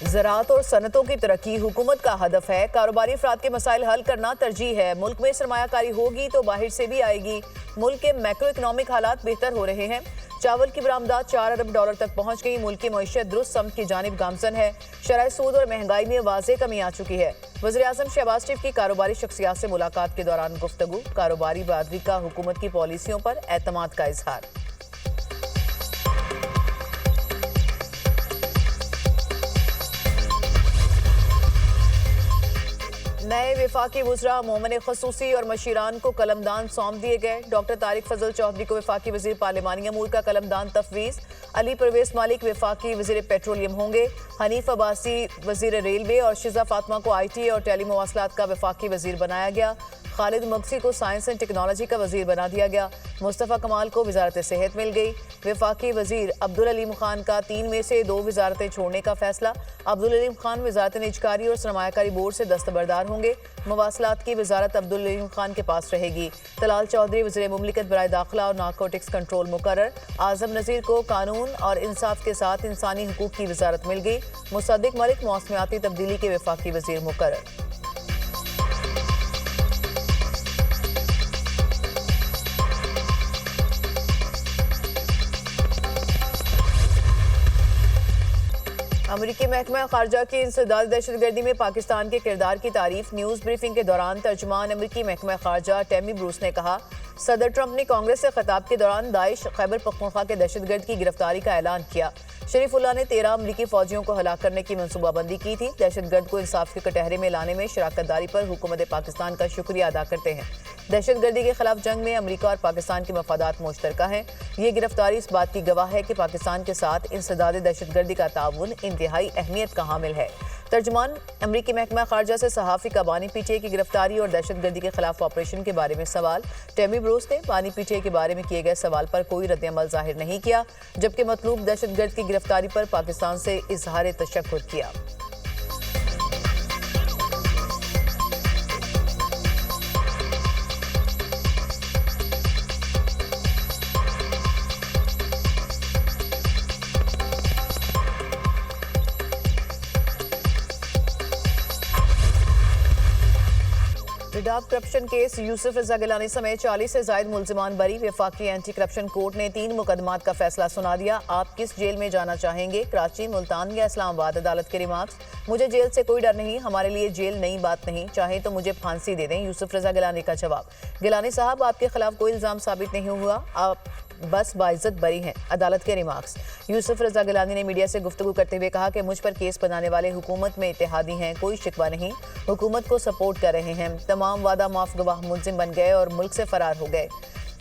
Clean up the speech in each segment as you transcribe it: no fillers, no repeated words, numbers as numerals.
ज़राअत और सनतों की तरक्की हुकूमत का हदफ है। कारोबारी अफराद के मसाइल हल करना तरजीह है। मुल्क में सरमायाकारी होगी तो बाहर से भी आएगी। मुल्क के मैक्रो इकनॉमिक हालात बेहतर हो रहे हैं। चावल की बरामदात $4 अरब तक पहुंच गई। मुल्क की मईशत दुरुस्त समत की जानिब गामजन है। शरह सूद और महंगाई में वाज़ेह कमी आ चुकी है। वज़ीर आज़म शहबाज शरीफ की कारोबारी शख्सियात से मुलाकात के दौरान गुफ्तगू। कारोबारी बरादरी का हुकूमत की पॉलिसियों पर एतमाद का इजहार। नए वफाकी वज़रा मोमिन खसूसी और मशीरान को कलमदान सौंप दिए गए। डॉक्टर तारिक फजल चौधरी को वफाकी वज़ीर पार्लिमानी अमूर का कलमदान तफवीज़। अली परवेज़ मालिक वफाकी वज़ीर पेट्रोलियम होंगे। हनीफ अब्बासी वज़ीर रेलवे और शिजा फातिमा को IT और टेलीमवासलात का वफाकी वज़ीर बनाया गया। खालिद मगसी को साइंस एंड टेक्नोलॉजी का वज़ीर बना दिया गया। मुस्तफ़ा कमाल को वज़ारत सेहत मिल गई। वफाकी वज़ीर अब्दुल अलीम खान का 3 में से 2 वज़ारतें छोड़ने का फैसला। अब्दुल अलीम खान वज़ारत निजकारी और सरमायाकारी बोर्ड से दस्तबरदार होंगे। मवासलात की वज़ारत अब्दुल अलीम खान के पास रहेगी। तलाल चौधरी वज़ीर मुमलिकत बराए दाखिला और नारकोटिक्स कंट्रोल मुकर्रर। आज़म नज़ीर को कानून और इंसाफ के साथ इंसानी हुकूक की वज़ारत मिल गई। मुसद्दिक मलिक मौसमियाती तब्दीली के वफाकी वज़ीर मुकर्रर। अमरीकी महकमा खारजा की इंसदाद दहशतगर्दी में पाकिस्तान के किरदार की तारीफ। न्यूज़ ब्रीफिंग के दौरान तर्जुमान अमरीकी महकमा खारजा टेमी ब्रूस ने कहा, सदर ट्रंप ने कांग्रेस से खिताब के दौरान दाइश खैबर पख्तूनख्वा के दहशतगर्द की गिरफ्तारी का ऐलान किया। शरीफुल्लाह ने 13 अमरीकी फौजियों को हलाक करने की मनसूबाबंदी की थी। दहशतगर्द को इंसाफ के कटहरे में लाने में शराकत दारी पर हुकूमत पाकिस्तान का शुक्रिया अदा करते हैं। दहशतगर्दी के खिलाफ जंग में अमरीका और पाकिस्तान के मफादात मुश्तरका हैं। ये गिरफ्तारी इस बात की गवाह है कि पाकिस्तान के साथ इंसदाद दहशतगर्दी का ताउन इंतहाई अहमियत का हामिल है। तर्जुमान अमरीकी महकमा खारजा से सहाफ़ी का बानी पीटीए की गिरफ्तारी और दहशतगर्दी के खिलाफ ऑपरेशन के बारे में सवाल। टेमी ब्रूस ने बानी पीटीए के बारे में किए गए सवाल पर कोई रद्द-ए-अमल जाहिर नहीं किया, जबकि मतलूब दहशतगर्द की गिरफ्तारी पर पाकिस्तान से इजहार तशक्कुर किया। रिडाब करप्शन केस यूसुफ रजा गिलानी समेत 40 से ज्यादा मुल्जिमान बरी। वफाकी एंटी करप्शन कोर्ट ने 3 मुकदमात का फैसला सुना दिया। आप किस जेल में जाना चाहेंगे, कराची, मुल्तान या इस्लामाबाद? अदालत के रिमार्क्स, मुझे जेल से कोई डर नहीं, हमारे लिए जेल नई बात नहीं, चाहे तो मुझे फांसी दे दें। यूसुफ रजा गिलानी का जवाब, गिलानी साहब आपके खिलाफ कोई इल्जाम साबित नहीं हुआ, आप बस बाइज्जत बरी हैं। अदालत के रिमार्क्स, यूसुफ रजा गिलानी ने मीडिया से गुफ्तगू करते हुए कहा कि मुझ पर केस बनाने वाले हुकूमत में इत्तेहादी हैं, कोई शिकवा नहीं, हुकूमत को सपोर्ट कर रहे हैं। तमाम वादा माफ गवाह मुल्जिम बन गए और मुल्क से फरार हो गए।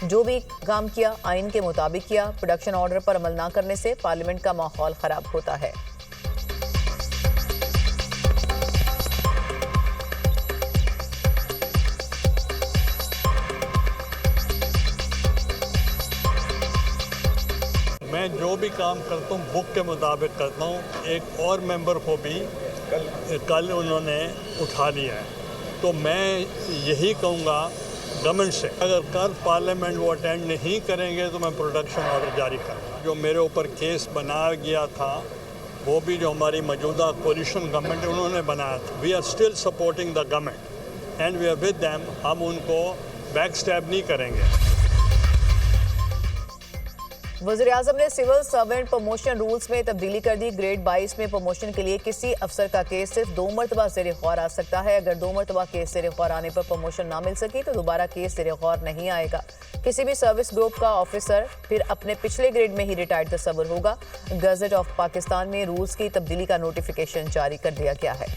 जो भी काम किया आइन के मुताबिक किया। प्रोडक्शन ऑर्डर पर अमल ना करने से पार्लियामेंट का माहौल खराब होता है। मैं जो भी काम करता हूँ बुक के मुताबिक करता हूँ। एक और मेंबर को भी कल उन्होंने उठा लिया है, तो मैं यही कहूँगा गवर्नमेंट से, अगर कल पार्लियामेंट वो अटेंड नहीं करेंगे तो मैं प्रोडक्शन ऑर्डर जारी करूँगा। जो मेरे ऊपर केस बनाया गया था वो भी जो हमारी मौजूदा कोलिशन गवर्नमेंट उन्होंने बनाया था। We are still supporting the government and we are with them. हम उनको बैक स्टैब नहीं करेंगे। वज़ीर आज़म ने सिविल सर्वेंट प्रमोशन रूल्स में तब्दीली कर दी। ग्रेड 22 में प्रमोशन के लिए किसी अफसर का केस सिर्फ 2 मरतबा ज़ेर गौर आ सकता है। अगर 2 मरतबा केस ज़ेर गौर आने पर प्रमोशन ना मिल सकी तो दोबारा केस ज़ेर गौर नहीं आएगा। किसी भी सर्विस ग्रुप का ऑफिसर फिर अपने पिछले ग्रेड में ही रिटायर्ड तस्वर होगा। गज़ट ऑफ पाकिस्तान में रूल्स की तब्दीली का नोटिफिकेशन जारी कर दिया गया है।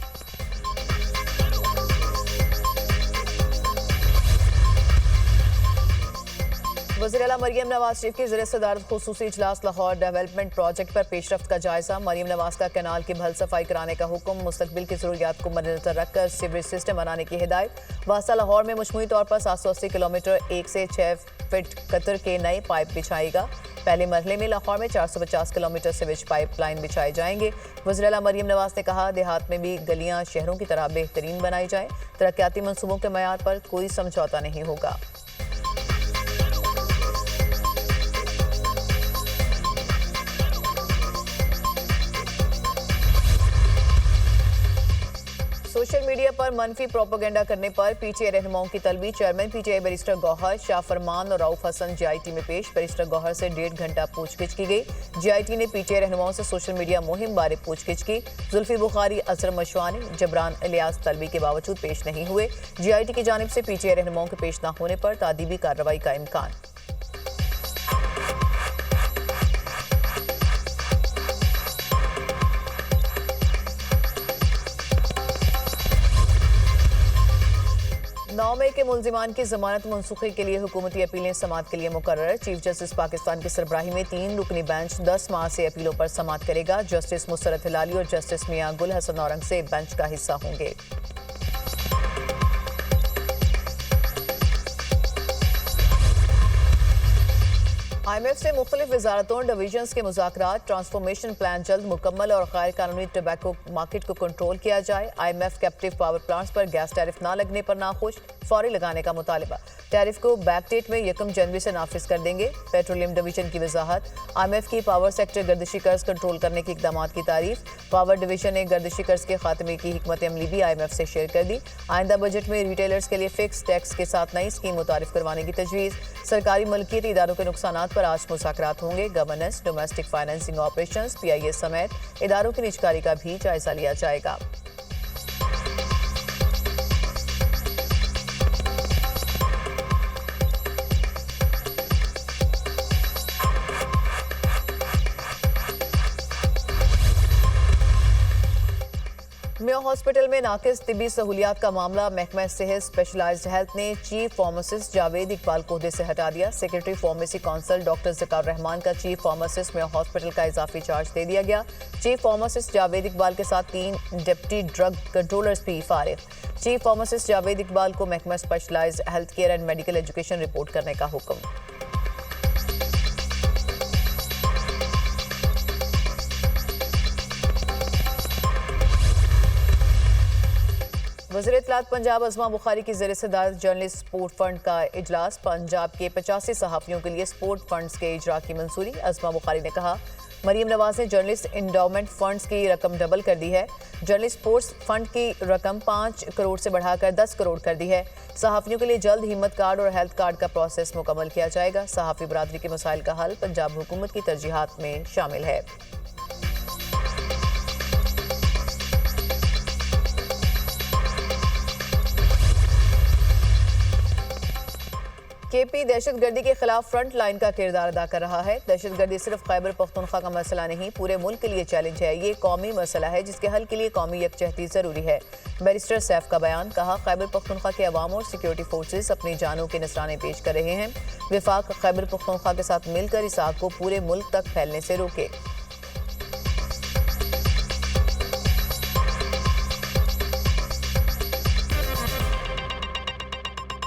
वज़ीर आला मरियम नवाज शरीफ की ज़िले सदारत खुसूसी इजलास। लाहौर डेवलपमेंट प्रोजेक्ट पर पेशरफ्त का जायजा। मरियम नवाज का कैनाल की भल सफाई कराने का हुक्म। मुस्तकबिल की ज़रूरियात को मद्देनजर रखकर सीवरेज सिस्टम बनाने की हिदायत। वास्ता लाहौर में मजमूई तौर पर 780 किलोमीटर 1 से 6 फीट कतर के नए पाइप बिछाएगा। पहले मरहले में लाहौर में 450 किलोमीटर सीवेज पाइप लाइन बिछाए जाएंगे। वज़ीर आला मरियम नवाज ने कहा, देहात में भी गलियां शहरों की तरह बेहतरीन बनाई जाएं। तरक्याती मनसूबों के मयार पर कोई समझौता नहीं होगा। सोशल मीडिया पर मनफी प्रोपेगेंडा करने पर पीटीआई रहनुमाओं की तलबी। Chairman PTI barrister Gauhar, Shah Farman और रऊफ हसन जीआईटी में पेश। बैरिस्टर गौहर से 1.5 घंटा पूछगिछ की गई। जीआईटी ने पीटीआई रहनुमाओं से सोशल मीडिया मुहिम बारे पूछगिछ की। जुल्फी बुखारी, असर मशवानी, जबरान इलियास तलबी के बावजूद पेश नहीं हुए। जीआईटी की जानिब से पीटीआई रहनुमाओं के पेश न होने पर तादीबी कार्रवाई का इम्कान। नौ मई के मुलजिमान की जमानत मनसूखी के लिए हुकूमती अपीलें समाअत के लिए मुकर्रर। चीफ जस्टिस पाकिस्तान की सरबराही में 3 रुकनी बेंच 10 माह से अपीलों पर समाअत करेगा। जस्टिस मुसरत हिलाली और जस्टिस मियां गुल हसन औरंगजेब बेंच का हिस्सा होंगे। IMF से मुख्तलिफ वजारतों डिवीजन्स के मुज़ाकरात। ट्रांसफॉर्मेशन प्लान जल्द मुकम्मल और गैर कानूनी टबैको मार्केट को कंट्रोल किया जाए। IMF कैप्टिव पावर प्लांट्स पर गैस टैरिफ ना लगने पर नाखुश, फौरी लगाने का मुतालिबा। टैरिफ को बैकडेट में 1 जनवरी से नाफिज कर देंगे। पेट्रोलियम डिवीजन की वजाहत। IMF की पावर सेक्टर गर्दिशी कर्ज कंट्रोल करने के इकदाम की तारीफ। पावर डिवीजन ने गर्दिशी कर्ज के खात्मे की हिकमत अमली भी IMF से शेयर कर दी। आइंदा बजट में रिटेलर्स के लिए फिक्स टैक्स के साथ नई स्कीम मुतारिफ करवाने की तजवीज़। सरकारी मलकियती इदारों के नुकसानात पर आज मुज़ाकरात होंगे। Governance, domestic financing operations, PIA समेत इदारों की निजकारी का भी जायजा लिया जाएगा। मेयो हॉस्पिटल में नाकिस तिबी सहूलियात का मामला। महकमा सेहत स्पेशलाइज्ड हेल्थ ने चीफ फार्मासिस्ट जावेद इकबाल को ओहदे से हटा दिया। Secretary pharmacy council doctor Zakar Rahman का चीफ फार्मासिस्ट मेयो हॉस्पिटल का इजाफी चार्ज दे दिया गया। चीफ फार्मासिस्ट जावेद इकबाल के साथ 3 डिप्टी ड्रग कंट्रोलर्स भी फारिग। चीफ फार्मासिस्ट जावेद इकबाल को महकमा specialised health care and medical education report करने का हुक्म। वज़ीर इत्तलात पंजाब अज़मा बुखारी की ज़ेर सदारत जर्नलिस्ट स्पोर्ट फंड का इजलास। पंजाब के 85 सहाफ़ियों के लिए स्पोर्ट फंड्स के इजरा की मंजूरी। अज़मा बुखारी ने कहा, मरीम नवाज ने जर्नलिस्ट इंडोमेंट फंड्स की रकम डबल कर दी है। जर्नलिस्ट स्पोर्ट्स फंड की रकम 5 करोड़ से बढ़ाकर 10 करोड़ कर दी है। सहाफ़ियों के लिए जल्द हिम्मत कार्ड और हेल्थ कार्ड का प्रोसेस मुकम्मल किया जाएगा। सहाफ़ी बरादरी के मसाइल का हल पंजाब हुकूमत की तरजीहात में शामिल है। KP दहशतगर्दी के खिलाफ फ्रंट लाइन का किरदार अदा कर रहा है। दहशतगर्दी सिर्फ खैबर पख्तूनख्वा का मसला नहीं, पूरे मुल्क के लिए चैलेंज है। ये कौमी मसला है जिसके हल के लिए कौमी यकजहती जरूरी है। बैरिस्टर सैफ का बयान। कहा, खैबर पख्तूनख्वा के अवाम और सिक्योरिटी फोर्सेस अपनी जानों के नजराने पेश कर रहे हैं। विफाक खैबर पख्तूनख्वा के साथ मिलकर इस आग को पूरे मुल्क तक फैलने से रोके।